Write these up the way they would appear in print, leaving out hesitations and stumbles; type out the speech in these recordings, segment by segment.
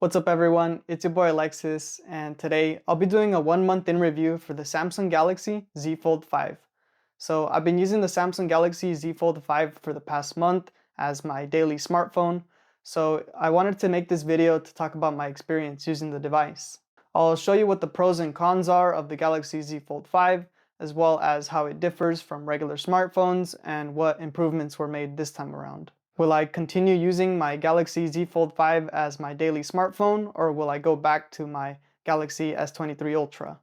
What's up everyone, it's your boy Alexis, and today I'll be doing a 1 month in review for the Samsung Galaxy Z Fold 5. So I've been using the Samsung Galaxy Z Fold 5 for the past month as my daily smartphone, so I wanted to make this video to talk about my experience using the device. I'll show you what the pros and cons are of the Galaxy Z Fold 5, as well as how it differs from regular smartphones and what improvements were made this time around. Will I continue using my Galaxy Z Fold 5 as my daily smartphone, or will I go back to my Galaxy S23 Ultra?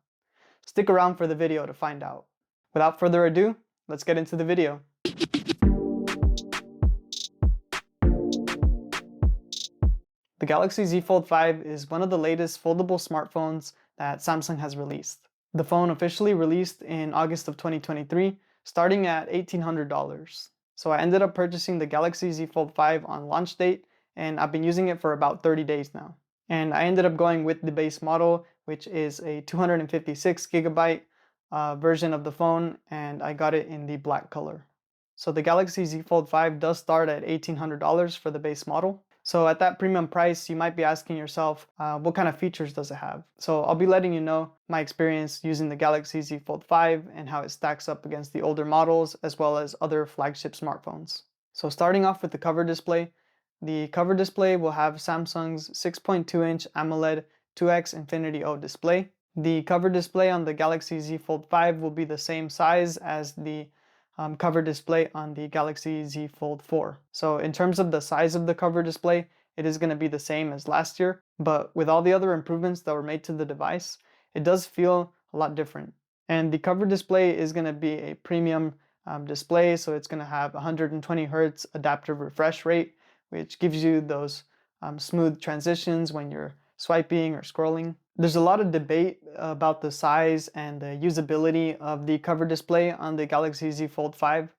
Stick around for the video to find out. Without further ado, let's get into the video. The Galaxy Z Fold 5 is one of the latest foldable smartphones that Samsung has released. The phone officially released in August of 2023, starting at $1,800. So I ended up purchasing the Galaxy Z Fold 5 on launch date, and I've been using it for about 30 days now. And I ended up going with the base model, which is a 256GB version of the phone, and I got it in the black color. So the Galaxy Z Fold 5 does start at $1,800 for the base model. So at that premium price, you might be asking yourself, what kind of features does it have? So I'll be letting you know my experience using the Galaxy Z Fold 5 and how it stacks up against the older models as well as other flagship smartphones. So starting off with the cover display, the cover display will have Samsung's 6.2-inch AMOLED 2X Infinity O display. The cover display on the Galaxy Z Fold 5 will be the same size as the cover display on the Galaxy Z Fold 4. So in terms of the size of the cover display, it is going to be the same as last year, but with all the other improvements that were made to the device, it does feel a lot different. And the cover display is going to be a premium display, so it's going to have 120 Hz adaptive refresh rate, which gives you those smooth transitions when you're swiping or scrolling. There's a lot of debate about the size and the usability of the cover display on the Galaxy Z Fold 5.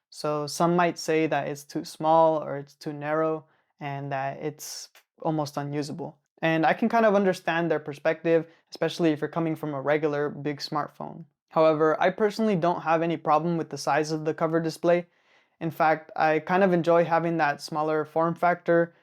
So some might say that it's too small or it's too narrow and that it's almost unusable. And I can kind of understand their perspective, especially if you're coming from a regular big smartphone. However, I personally don't have any problem with the size of the cover display. In fact, I kind of enjoy having that smaller form factor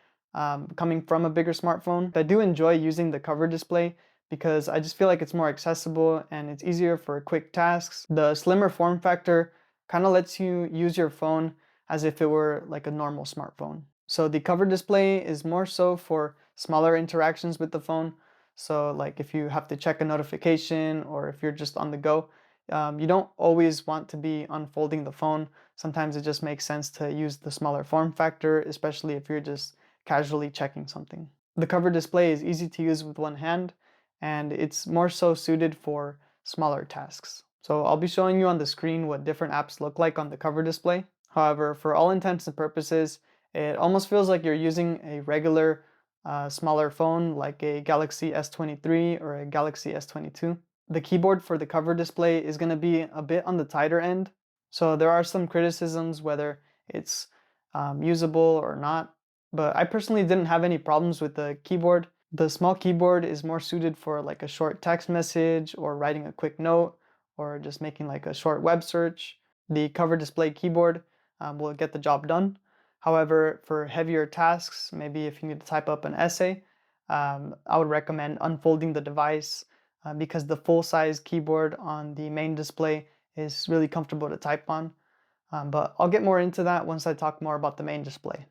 coming from a bigger smartphone. I do enjoy using the cover display because I just feel like it's more accessible and it's easier for quick tasks. The slimmer form factor kind of lets you use your phone as if it were like a normal smartphone. So the cover display is more so for smaller interactions with the phone. So like if you have to check a notification or if you're just on the go, you don't always want to be unfolding the phone. Sometimes it just makes sense to use the smaller form factor, especially if you're just casually checking something. The cover display is easy to use with one hand, and it's more so suited for smaller tasks. So I'll be showing you on the screen what different apps look like on the cover display. However, for all intents and purposes, it almost feels like you're using a regular smaller phone like a Galaxy S23 or a Galaxy S22. The keyboard for the cover display is going to be a bit on the tighter end. So there are some criticisms whether it's usable or not. But I personally didn't have any problems with the keyboard. The small keyboard is more suited for like a short text message or writing a quick note or just making like a short web search. The cover display keyboard will get the job done. However, for heavier tasks, maybe if you need to type up an essay, I would recommend unfolding the device because the full-size keyboard on the main display is really comfortable to type on. But I'll get more into that once I talk more about the main display.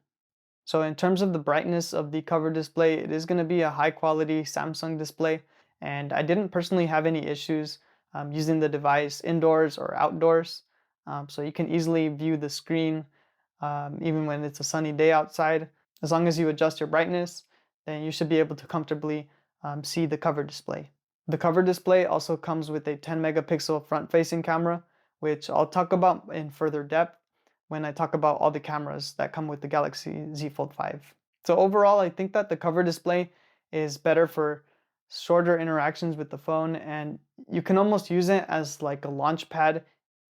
So in terms of the brightness of the cover display, it is going to be a high quality Samsung display, and I didn't personally have any issues using the device indoors or outdoors. So you can easily view the screen even when it's a sunny day outside. As long as you adjust your brightness, then you should be able to comfortably see the cover display. The cover display also comes with a 10 megapixel front facing camera, which I'll talk about in further depth when I talk about all the cameras that come with the Galaxy Z Fold 5. So overall, I think that the cover display is better for shorter interactions with the phone, and you can almost use it as like a launch pad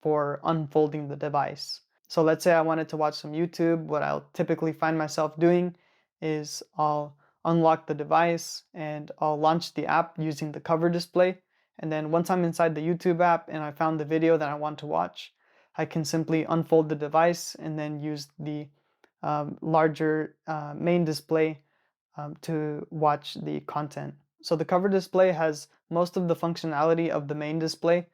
for unfolding the device. So let's say I wanted to watch some YouTube. What I'll typically find myself doing is I'll unlock the device and I'll launch the app using the cover display. And then once I'm inside the YouTube app and I found the video that I want to watch, I can simply unfold the device and then use the larger main display to watch the content. So the cover display has most of the functionality of the main display.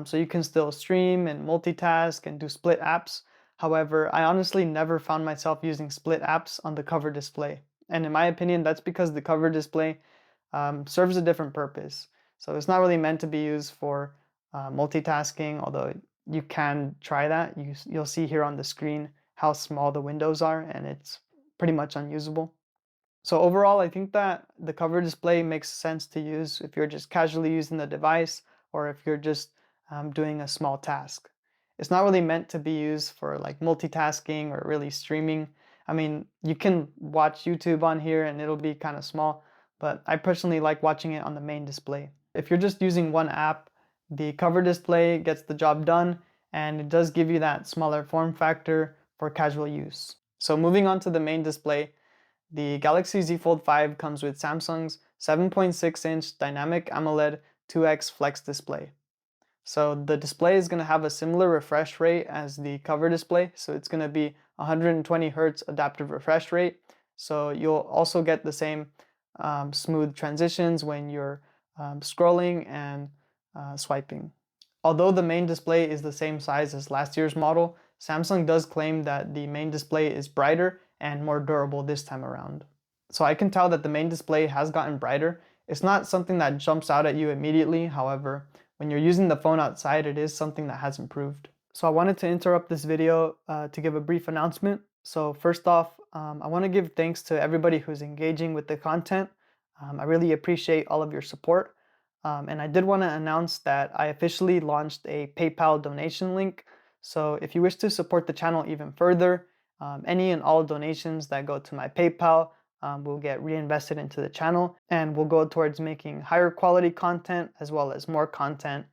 So you can still stream and multitask and do split apps. However, I honestly never found myself using split apps on the cover display. And in my opinion, that's because the cover display serves a different purpose. So it's not really meant to be used for multitasking, although you can try that. You'll see here on the screen how small the windows are, and it's pretty much unusable. So overall, I think that the cover display makes sense to use if you're just casually using the device or if you're just doing a small task. It's not really meant to be used for like multitasking or really streaming. I mean, you can watch YouTube on here and it'll be kind of small, but I personally like watching it on the main display. If you're just using one app, the cover display gets the job done and it does give you that smaller form factor for casual use. So moving on to the main display, the Galaxy Z Fold 5 comes with Samsung's 7.6-inch Dynamic AMOLED 2X Flex display. So the display is going to have a similar refresh rate as the cover display. So it's going to be 120 Hz adaptive refresh rate. So you'll also get the same smooth transitions when you're scrolling and swiping. Although the main display is the same size as last year's model, Samsung does claim that the main display is brighter and more durable this time around. So I can tell that the main display has gotten brighter. It's not something that jumps out at you immediately. However, when you're using the phone outside, it is something that has improved. So I wanted to interrupt this video to give a brief announcement. So first off, I want to give thanks to everybody who's engaging with the content. I really appreciate all of your support. And I did want to announce that I officially launched a PayPal donation link. So if you wish to support the channel even further, any and all donations that go to my PayPal will get reinvested into the channel and will go towards making higher quality content as well as more content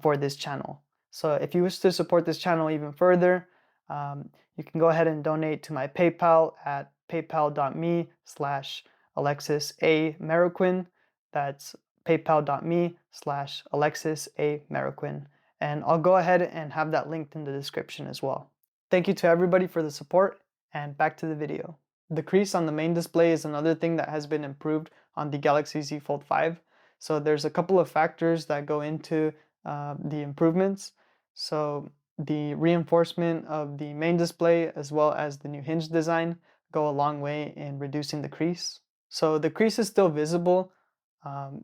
for this channel. So if you wish to support this channel even further, you can go ahead and donate to my PayPal at paypal.me/Alexis A. Marroquin. That's paypal.me/Alexis A. Marroquin. And I'll go ahead and have that linked in the description as well. Thank you to everybody for the support, and back to the video. The crease on the main display is another thing that has been improved on the Galaxy Z Fold 5. So there's a couple of factors that go into the improvements. So the reinforcement of the main display as well as the new hinge design go a long way in reducing the crease. So the crease is still visible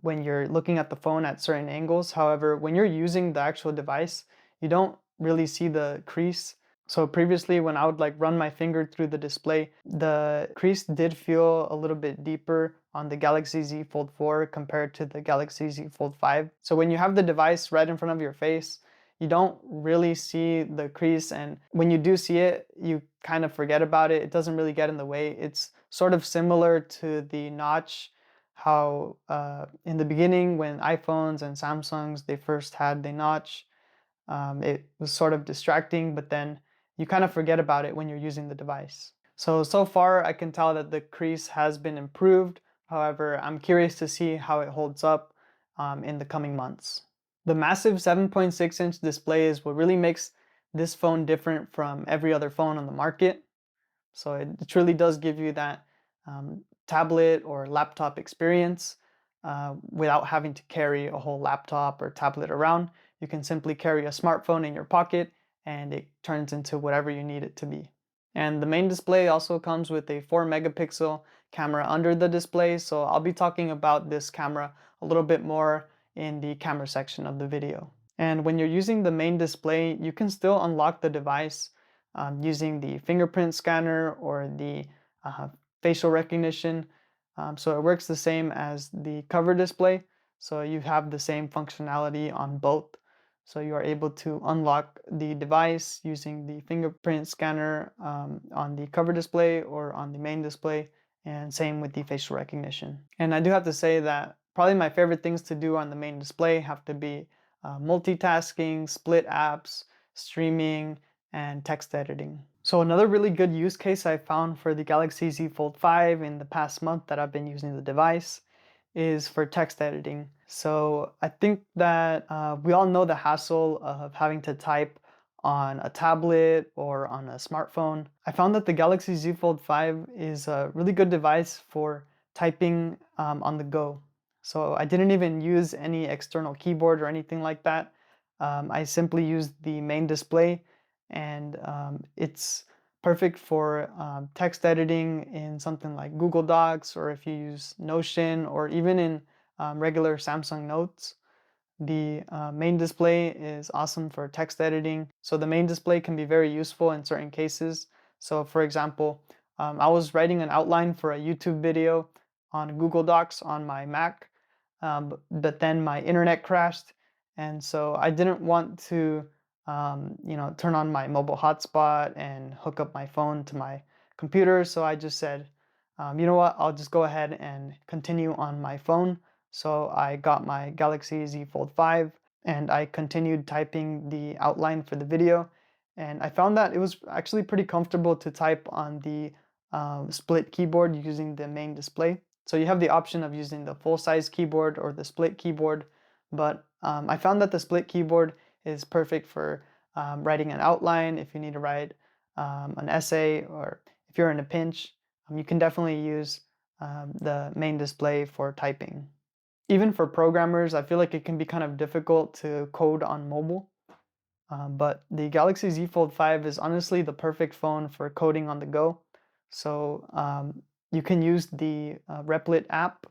when you're looking at the phone at certain angles. However, when you're using the actual device, you don't really see the crease. So previously when I would like run my finger through the display, the crease did feel a little bit deeper on the Galaxy Z Fold 4 compared to the Galaxy Z Fold 5. So when you have the device right in front of your face, you don't really see the crease, and when you do see it, you kind of forget about it. It doesn't really get in the way. It's sort of similar to the notch, how in the beginning when iPhones and Samsungs, they first had the notch, it was sort of distracting, but then you kind of forget about it when you're using the device. So far I can tell that the crease has been improved. However, I'm curious to see how it holds up in the coming months. The massive 7.6-inch display is what really makes this phone different from every other phone on the market. So it truly does give you that tablet or laptop experience without having to carry a whole laptop or tablet around. You can simply carry a smartphone in your pocket and it turns into whatever you need it to be. And the main display also comes with a 4-megapixel camera under the display, so I'll be talking about this camera a little bit more in the camera section of the video. And when you're using the main display, you can still unlock the device using the fingerprint scanner or the facial recognition. So it works the same as the cover display. So you have the same functionality on both. So you are able to unlock the device using the fingerprint scanner on the cover display or on the main display, and same with the facial recognition. And I do have to say that probably my favorite things to do on the main display have to be multitasking, split apps, streaming, and text editing. So another really good use case I found for the Galaxy Z Fold 5 in the past month that I've been using the device is for text editing. So I think that we all know the hassle of having to type on a tablet or on a smartphone. I found that the Galaxy Z Fold 5 is a really good device for typing on the go. So I didn't even use any external keyboard or anything like that. I simply used the main display, and it's perfect for text editing in something like Google Docs, or if you use Notion, or even in regular Samsung Notes. The main display is awesome for text editing. So the main display can be very useful in certain cases. So for example, I was writing an outline for a YouTube video on Google Docs on my Mac, but then my internet crashed. And so I didn't want to, turn on my mobile hotspot and hook up my phone to my computer. So I just said, you know what, I'll just go ahead and continue on my phone. So I got my Galaxy Z Fold 5 and I continued typing the outline for the video. And I found that it was actually pretty comfortable to type on the split keyboard using the main display. So you have the option of using the full-size keyboard or the split keyboard, but I found that the split keyboard is perfect for writing an outline. If you need to write an essay, or if you're in a pinch, you can definitely use the main display for typing. Even for programmers, I feel like it can be kind of difficult to code on mobile. But the Galaxy Z Fold 5 is honestly the perfect phone for coding on the go. So you can use the Replit app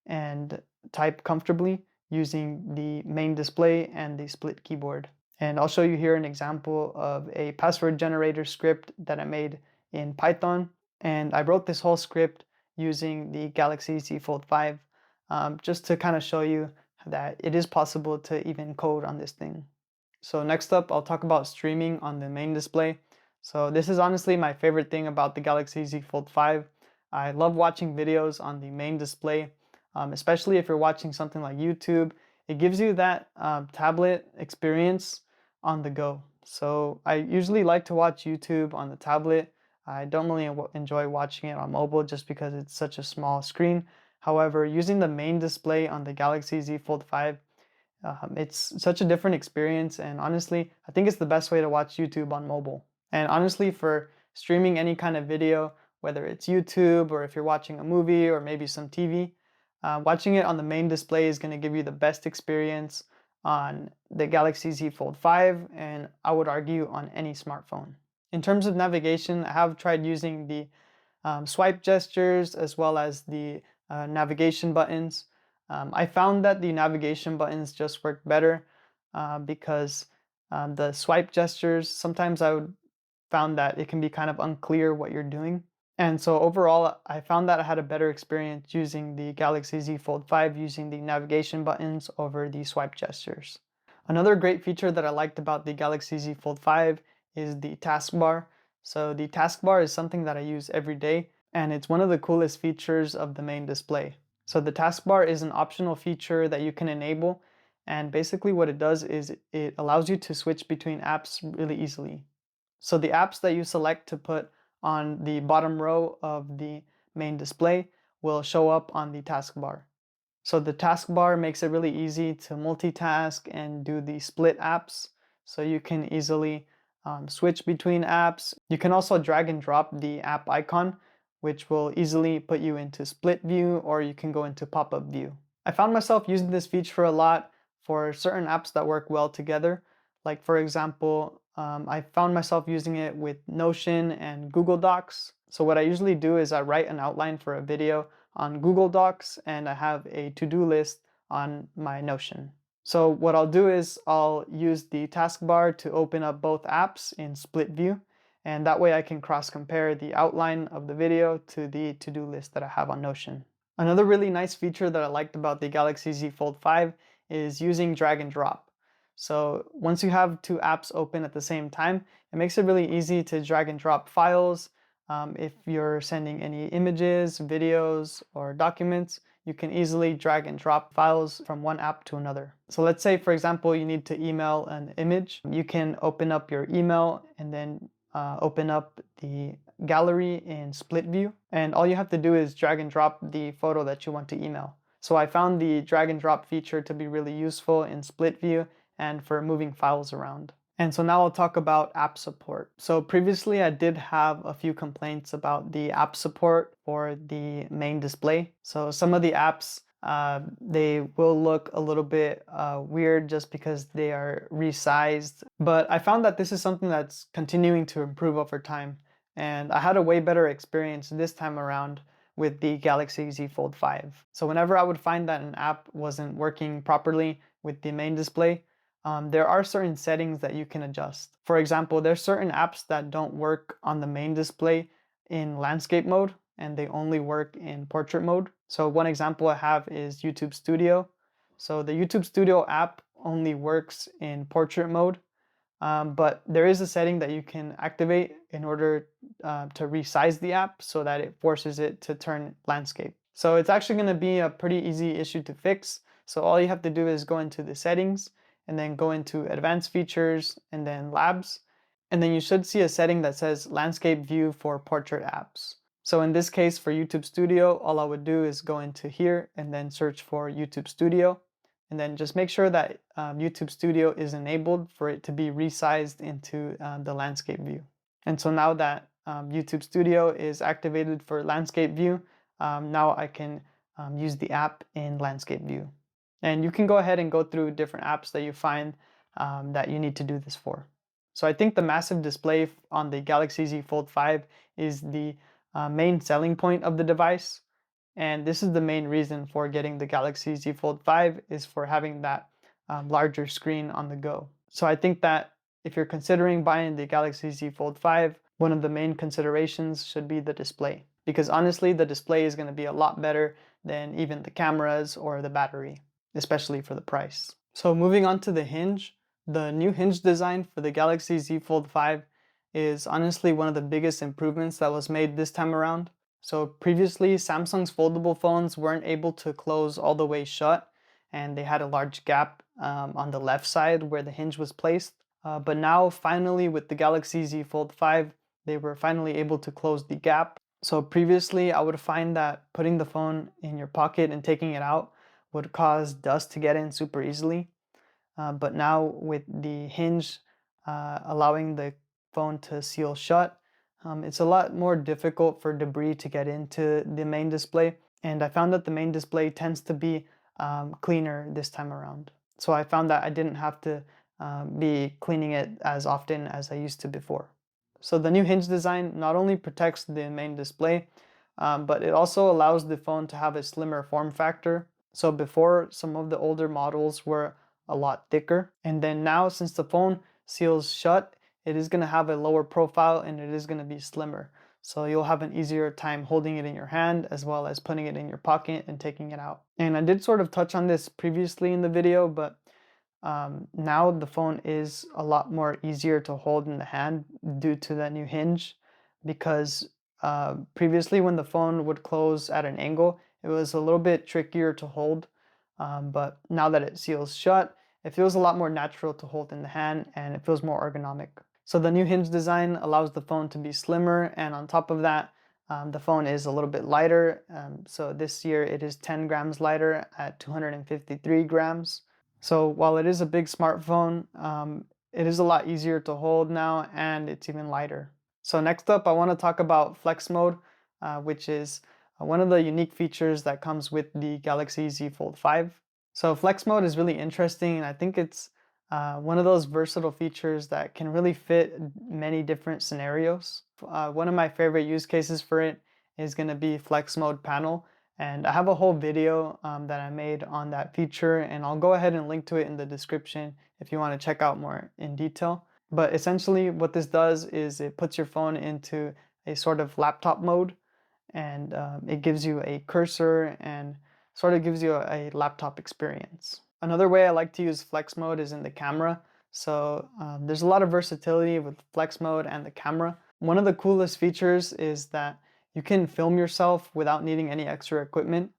and type comfortably using the main display and the split keyboard. And I'll show you here an example of a password generator script that I made in Python. And I wrote this whole script using the Galaxy Z Fold 5 just to kind of show you that it is possible to even code on this thing. So next up, I'll talk about streaming on the main display. So this is honestly my favorite thing about the Galaxy Z Fold 5. I love watching videos on the main display, especially if you're watching something like YouTube. It gives you that tablet experience on the go. So I usually like to watch YouTube on the tablet. I don't really enjoy watching it on mobile just because it's such a small screen. However, using the main display on the Galaxy Z Fold 5, it's such a different experience, and honestly, I think it's the best way to watch YouTube on mobile. And honestly, for streaming any kind of video, whether it's YouTube or if you're watching a movie or maybe some TV, watching it on the main display is going to give you the best experience on the Galaxy Z Fold 5, and I would argue on any smartphone. In terms of navigation, I have tried using the swipe gestures as well as the navigation buttons. I found that the navigation buttons just work better because the swipe gestures, sometimes found that it can be kind of unclear what you're doing. And so overall, I found that I had a better experience using the Galaxy Z Fold 5 using the navigation buttons over the swipe gestures. Another great feature that I liked about the Galaxy Z Fold 5 is the taskbar. So the taskbar is something that I use every day, and it's one of the coolest features of the main display. So the taskbar is an optional feature that you can enable, and basically what it does is it allows you to switch between apps really easily. So the apps that you select to put on the bottom row of the main display will show up on the taskbar. So the taskbar makes it really easy to multitask and do the split apps, so you can easily switch between apps. You can also drag and drop the app icon, which will easily put you into split view, or you can go into pop-up view. I found myself using this feature a lot for certain apps that work well together. Like for example, I found myself using it with Notion and Google Docs. So what I usually do is I write an outline for a video on Google Docs, and I have a to-do list on my Notion. So what I'll do is I'll use the taskbar to open up both apps in split view, and that way I can cross-compare the outline of the video to the to-do list that I have on Notion. Another really nice feature that I liked about the Galaxy Z Fold 5 is using drag and drop. So once you have two apps open at the same time, it makes it really easy to drag and drop files. If you're sending any images, videos, or documents, you can easily drag and drop files from one app to another. So let's say, for example, you need to email an image. You can open up your email and then open up the gallery in split view. And all you have to do is drag and drop the photo that you want to email. So I found the drag and drop feature to be really useful in split view and for moving files around. And so now I'll talk about app support. So previously I did have a few complaints about the app support for the main display. So some of the apps, they will look a little bit weird just because they are resized. But I found that this is something that's continuing to improve over time. And I had a way better experience this time around with the Galaxy Z Fold 5. So whenever I would find that an app wasn't working properly with the main display, there are certain settings that you can adjust. For example, there's certain apps that don't work on the main display in landscape mode and they only work in portrait mode. So one example I have is YouTube Studio. So the YouTube Studio app only works in portrait mode, but there is a setting that you can activate in order to resize the app so that it forces it to turn landscape. So it's actually going to be a pretty easy issue to fix. So all you have to do is go into the settings and then go into advanced features and then labs. And then you should see a setting that says landscape view for portrait apps. So in this case for YouTube Studio, all I would do is go into here and then search for YouTube Studio. And then just make sure that YouTube Studio is enabled for it to be resized into the landscape view. And so now that YouTube Studio is activated for landscape view, now I can use the app in landscape view. And you can go ahead and go through different apps that you find that you need to do this for. So I think the massive display on the Galaxy Z Fold 5 is the main selling point of the device. And this is the main reason for getting the Galaxy Z Fold 5 is for having that larger screen on the go. So I think that if you're considering buying the Galaxy Z Fold 5, one of the main considerations should be the display. Because honestly, the display is going to be a lot better than even the cameras or the battery, especially for the price. So moving on to the hinge, the new hinge design for the Galaxy Z Fold 5 is honestly one of the biggest improvements that was made this time around. So previously, Samsung's foldable phones weren't able to close all the way shut, and they had a large gap on the left side where the hinge was placed. But now, finally, with the Galaxy Z Fold 5, they were finally able to close the gap. So previously, I would find that putting the phone in your pocket and taking it out would cause dust to get in super easily. But now with the hinge allowing the phone to seal shut, it's a lot more difficult for debris to get into the main display. And I found that the main display tends to be cleaner this time around. So I found that I didn't have to be cleaning it as often as I used to before. So the new hinge design not only protects the main display, but it also allows the phone to have a slimmer form factor. So before, some of the older models were a lot thicker. And then now, since the phone seals shut, it is going to have a lower profile and it is going to be slimmer. So you'll have an easier time holding it in your hand as well as putting it in your pocket and taking it out. And I did sort of touch on this previously in the video, but now the phone is a lot more easier to hold in the hand due to that new hinge, because previously when the phone would close at an angle, it was a little bit trickier to hold. But now that it seals shut, it feels a lot more natural to hold in the hand and it feels more ergonomic. So the new hinge design allows the phone to be slimmer, and on top of that, the phone is a little bit lighter. So this year it is 10 grams lighter at 253 grams. So while it is a big smartphone, it is a lot easier to hold now and it's even lighter. So next up, I want to talk about Flex Mode, which is one of the unique features that comes with the Galaxy Z Fold 5. So Flex Mode is really interesting, and I think it's one of those versatile features that can really fit many different scenarios. One of my favorite use cases for it is going to be Flex Mode Panel, and I have a whole video that I made on that feature, and I'll go ahead and link to it in the description if you want to check out more in detail. But essentially what this does is it puts your phone into a sort of laptop mode, and it gives you a cursor and sort of gives you a laptop experience. Another way I like to use Flex Mode is in the camera. So there's a lot of versatility with Flex Mode and the camera. One of the coolest features is that you can film yourself without needing any extra equipment.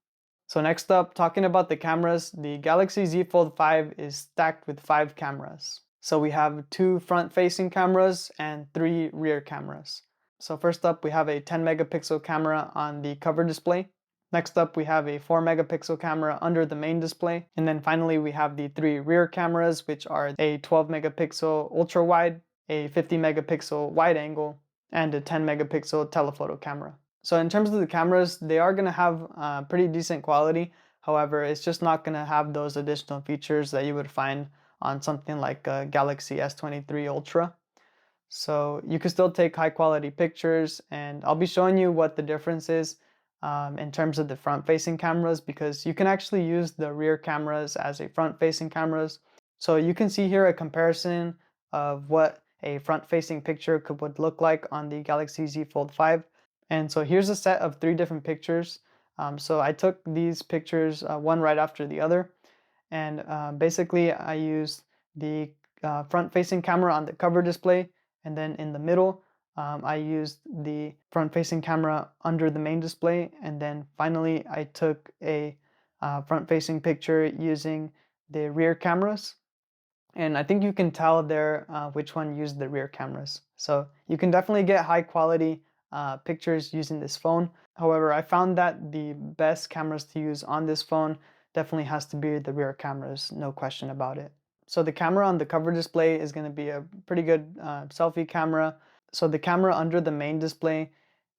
So next up, talking about the cameras, the Galaxy Z Fold 5 is stacked with 5 cameras. So we have 2 front-facing cameras and 3 rear cameras. So first up, we have a 10 megapixel camera on the cover display. Next up, we have a 4 megapixel camera under the main display. And then finally, we have the 3 rear cameras, which are a 12 megapixel ultra wide, a 50 megapixel wide angle, and a 10 megapixel telephoto camera. So in terms of the cameras, they are going to have pretty decent quality. However, it's just not going to have those additional features that you would find on something like a Galaxy S23 Ultra. So you can still take high quality pictures, and I'll be showing you what the difference is in terms of the front facing cameras, because you can actually use the rear cameras as a front facing cameras. So you can see here a comparison of what a front facing picture would look like on the Galaxy Z Fold 5. And so here's a set of 3 different pictures. So I took these pictures one right after the other, and basically I used the front-facing camera on the cover display, and then in the middle I used the front-facing camera under the main display, and then finally I took a front-facing picture using the rear cameras. And I think you can tell there which one used the rear cameras. So you can definitely get high quality pictures using this phone. However, I found that the best cameras to use on this phone definitely has to be the rear cameras, no question about it. So the camera on the cover display is going to be a pretty good selfie camera. So the camera under the main display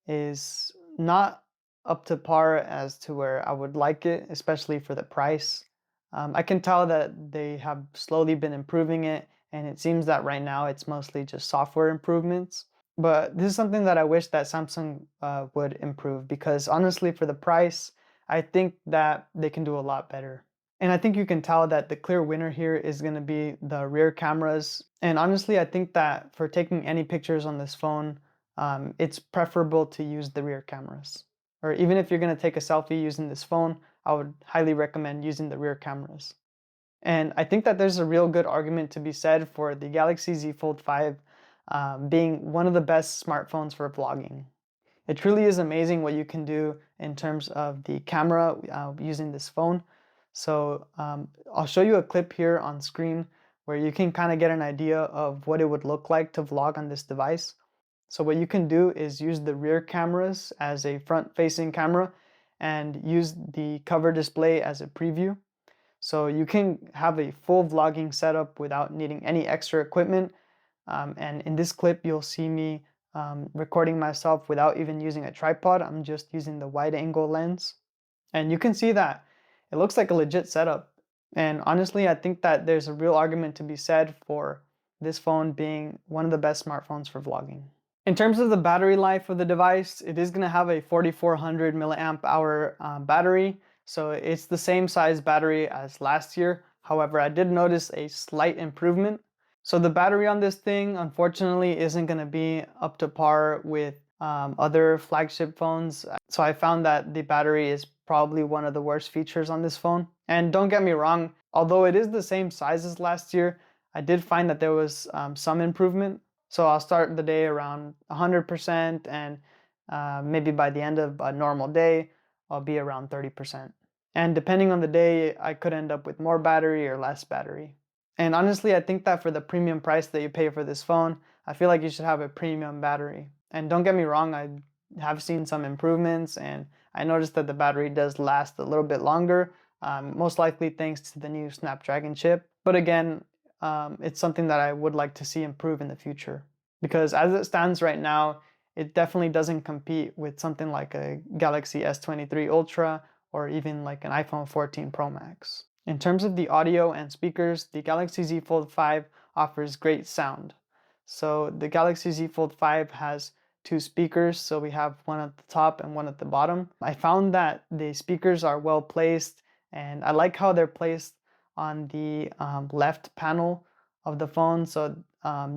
is not up to par as to where I would like it, especially for the price. I can tell that they have slowly been improving it, and it seems that right now it's mostly just software improvements. But this is something that I wish that Samsung would improve, because honestly, for the price, I think that they can do a lot better. And I think you can tell that the clear winner here is going to be the rear cameras. And honestly, I think that for taking any pictures on this phone, it's preferable to use the rear cameras. Or even if you're going to take a selfie using this phone, I would highly recommend using the rear cameras. And I think that there's a real good argument to be said for the Galaxy Z Fold 5 being one of the best smartphones for vlogging. It truly is amazing what you can do in terms of the camera using this phone. So I'll show you a clip here on screen where you can kind of get an idea of what it would look like to vlog on this device. So what you can do is use the rear cameras as a front-facing camera and use the cover display as a preview. So you can have a full vlogging setup without needing any extra equipment. And in this clip, you'll see me recording myself without even using a tripod. I'm just using the wide angle lens. And you can see that it looks like a legit setup. And honestly, I think that there's a real argument to be said for this phone being one of the best smartphones for vlogging. In terms of the battery life of the device, it is going to have a 4400 milliamp hour battery. So it's the same size battery as last year. However, I did notice a slight improvement. So the battery on this thing, unfortunately, isn't going to be up to par with other flagship phones. So I found that the battery is probably one of the worst features on this phone. And don't get me wrong, although it is the same size as last year, I did find that there was some improvement. So I'll start the day around 100%, and maybe by the end of a normal day, I'll be around 30%. And depending on the day, I could end up with more battery or less battery. And honestly, I think that for the premium price that you pay for this phone, I feel like you should have a premium battery. And don't get me wrong, I have seen some improvements, and I noticed that the battery does last a little bit longer, most likely thanks to the new Snapdragon chip. But again, it's something that I would like to see improve in the future. Because as it stands right now, it definitely doesn't compete with something like a Galaxy S23 Ultra or even like an iPhone 14 Pro Max. In terms of the audio and speakers, the Galaxy Z Fold 5 offers great sound. So the Galaxy Z Fold 5 has 2 speakers, so we have one at the top and one at the bottom. I found that the speakers are well placed, and I like how they're placed on the left panel of the phone, so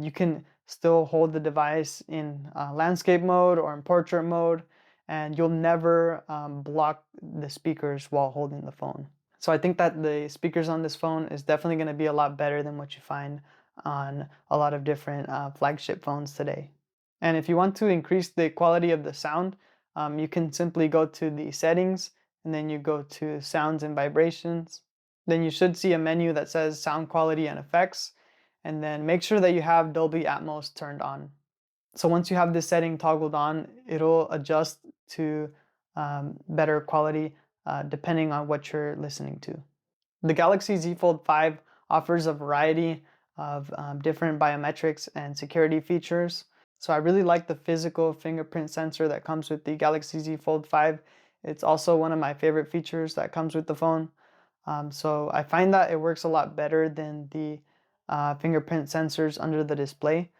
you can still hold the device in landscape mode or in portrait mode, and you'll never block the speakers while holding the phone. So I think that the speakers on this phone is definitely going to be a lot better than what you find on a lot of different flagship phones today. And if you want to increase the quality of the sound, you can simply go to the settings, and then you go to sounds and vibrations. Then you should see a menu that says sound quality and effects, and then make sure that you have Dolby Atmos turned on. So once you have this setting toggled on, it'll adjust to better quality depending on what you're listening to. The Galaxy Z Fold 5 offers a variety of different biometrics and security features. So I really like the physical fingerprint sensor that comes with the Galaxy Z Fold 5. It's also one of my favorite features that comes with the phone. So I find that it works a lot better than the fingerprint sensors under the display,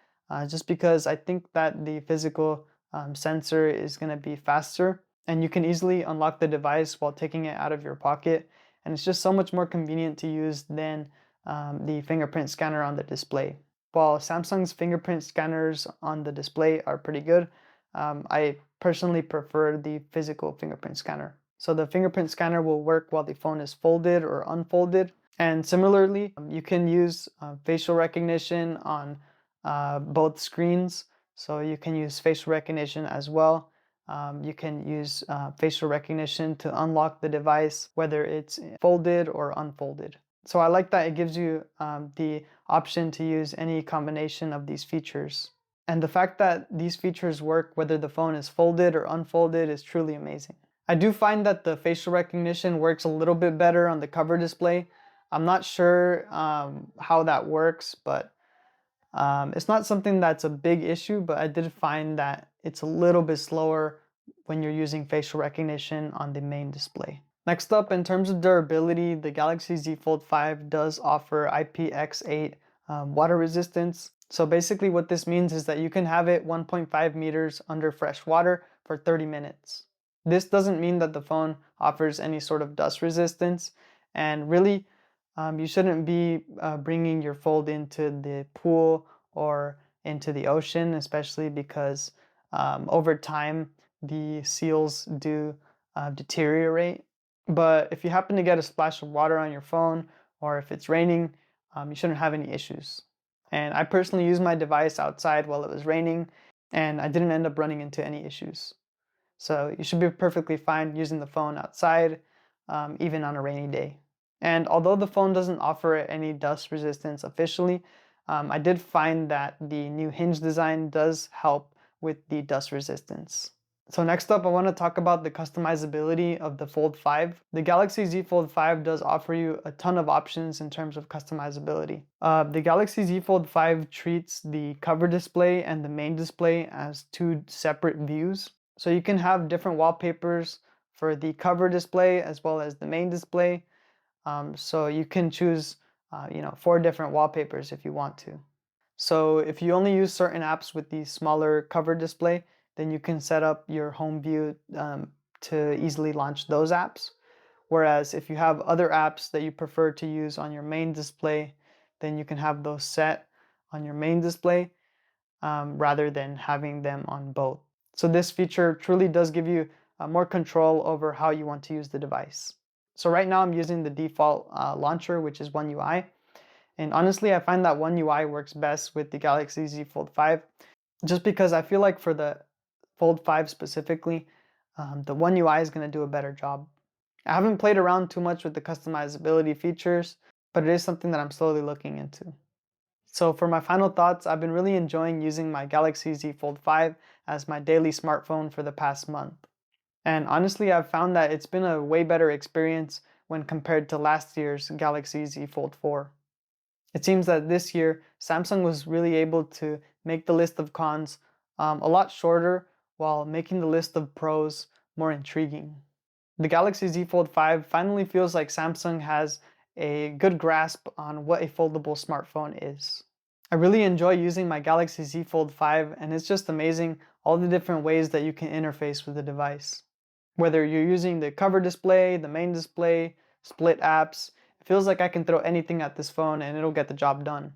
just because I think that the physical sensor is going to be faster and you can easily unlock the device while taking it out of your pocket. And it's just so much more convenient to use than the fingerprint scanner on the display. While Samsung's fingerprint scanners on the display are pretty good, I personally prefer the physical fingerprint scanner. So the fingerprint scanner will work while the phone is folded or unfolded. And similarly, you can use facial recognition on both screens. So you can use facial recognition as well. You can use facial recognition to unlock the device, whether it's folded or unfolded. So I like that it gives you the option to use any combination of these features. And the fact that these features work whether the phone is folded or unfolded is truly amazing. I do find that the facial recognition works a little bit better on the cover display. I'm not sure how that works, but it's not something that's a big issue, but I did find that it's a little bit slower when you're using facial recognition on the main display. Next up, in terms of durability, the Galaxy Z Fold 5 does offer IPX8 water resistance. So basically what this means is that you can have it 1.5 meters under fresh water for 30 minutes. This doesn't mean that the phone offers any sort of dust resistance, and really you shouldn't be bringing your fold into the pool or into the ocean, especially because over time the seals do deteriorate. But if you happen to get a splash of water on your phone, or if it's raining, you shouldn't have any issues. And I personally used my device outside while it was raining, and I didn't end up running into any issues. So you should be perfectly fine using the phone outside, even on a rainy day. And although the phone doesn't offer any dust resistance officially, I did find that the new Hinge design does help with the dust resistance. So next up, I want to talk about the customizability of the Fold 5. The Galaxy Z Fold 5 does offer you a ton of options in terms of customizability. The Galaxy Z Fold 5 treats the cover display and the main display as two separate views. So you can have different wallpapers for the cover display as well as the main display. So you can choose 4 different wallpapers if you want to. So if you only use certain apps with the smaller cover display, then you can set up your home view to easily launch those apps. Whereas if you have other apps that you prefer to use on your main display, then you can have those set on your main display rather than having them on both. So this feature truly does give you more control over how you want to use the device. So right now I'm using the default launcher, which is One UI. And honestly, I find that One UI works best with the Galaxy Z Fold 5, just because I feel like for the Fold 5 specifically, the One UI is going to do a better job. I haven't played around too much with the customizability features, but it is something that I'm slowly looking into. So for my final thoughts, I've been really enjoying using my Galaxy Z Fold 5 as my daily smartphone for the past month. And honestly, I've found that it's been a way better experience when compared to last year's Galaxy Z Fold 4. It seems that this year, Samsung was really able to make the list of cons a lot shorter while making the list of pros more intriguing. The Galaxy Z Fold 5 finally feels like Samsung has a good grasp on what a foldable smartphone is. I really enjoy using my Galaxy Z Fold 5, and it's just amazing all the different ways that you can interface with the device. Whether you're using the cover display, the main display, split apps, it feels like I can throw anything at this phone and it'll get the job done.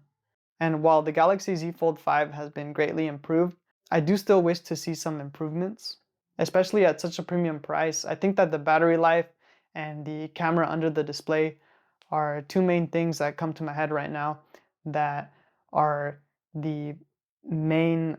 And while the Galaxy Z Fold 5 has been greatly improved, I do still wish to see some improvements, especially at such a premium price. I think that the battery life and the camera under the display are two main things that come to my head right now that are the main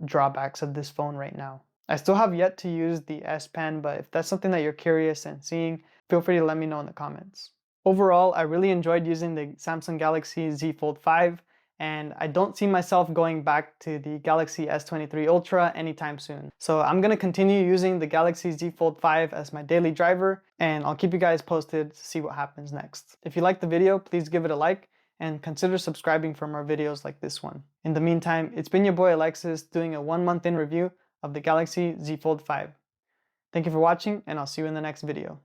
drawbacks of this phone right now. I still have yet to use the S Pen, but if that's something that you're curious and seeing, feel free to let me know in the comments. Overall, I really enjoyed using the Samsung Galaxy Z Fold 5, and I don't see myself going back to the Galaxy S23 Ultra anytime soon. So I'm gonna continue using the Galaxy Z Fold 5 as my daily driver, and I'll keep you guys posted to see what happens next. If you liked the video, please give it a like, and consider subscribing for more videos like this one. In the meantime, it's been your boy Alexis doing a 1 month in review of the Galaxy Z Fold 5. Thank you for watching, and I'll see you in the next video.